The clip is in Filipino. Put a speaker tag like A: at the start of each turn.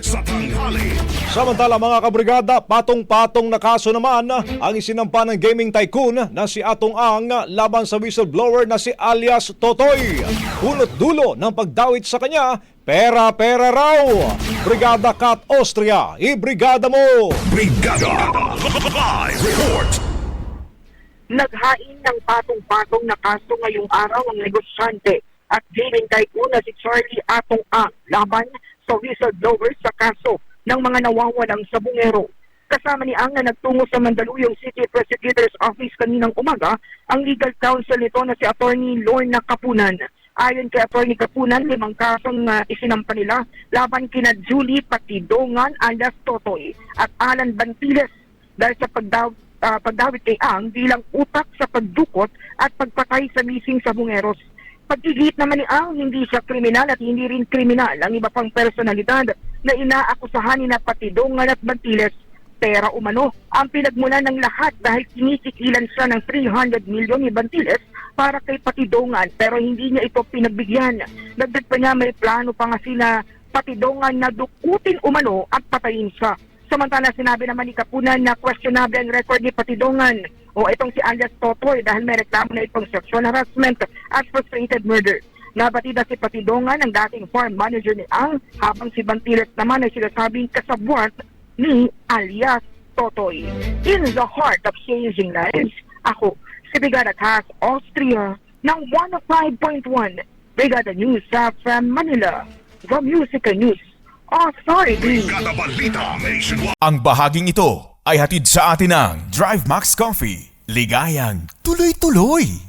A: sa tanghali.
B: Samantala mga kabrigada, patong-patong na kaso naman ang isinampa ng gaming tycoon na si Atong Ang laban sa whistleblower na si alias Totoy. Punot dulo ng pagdawit sa kanya, pera-pera raw. Brigada Kat Austria, ibrigada mo!
A: Brigada Live Report.
C: Naghain ng patong-patong na kaso ngayong araw ang negosyante at gaming tycoon na si Charlie Atong Ang laban sa whistleblower sa kaso ng mga nawawalang sabungero. Kasama ni Ang na nagtungo sa Mandaluyong City Prosecutor's Office kaninang umaga ang legal counsel nito na si Attorney Lorna Kapunan. Ayon kay Attorney Kapunan, 5 kasong isinampa nila laban kina Julie Patidongan alias Totoy at Alan Bantiles dahil sa pagdawit kay Ang bilang utak sa pagdukot at pagpatay sa missing sabungeros. Pagigit naman ni Ang, hindi siya kriminal at hindi rin kriminal ang iba pang personalidad na inaakusahan ni Patidongan at Bantiles. Pera umano ang pinagmula ng lahat dahil kinisikilan siya ng 300 milyon ni Bantiles para kay Patidongan pero hindi niya ito pinagbigyan. Dagdag pa niya may plano pa nga sila Patidongan na dukutin umano at patayin siya. Samantala sinabi naman ni Kapunan na questionable ang record ni Patidongan o itong si alias Totoy dahil may reklamo na itong sexual harassment at frustrated murder. Nabatida si Patidongan ang dating farm manager ni Ang habang si Bantiles naman ay sinasabing kasabwat ni alias Totoy. In the heart of changing lives, ako si Brigada Kat Austria ng 105.1 Brigada News from Manila, the Musical News Authority.
A: Brigada Balita Nationwide.
D: Ang bahaging ito ay hatid sa atin ng Drive Max Coffee. Ligayang tuloy-tuloy.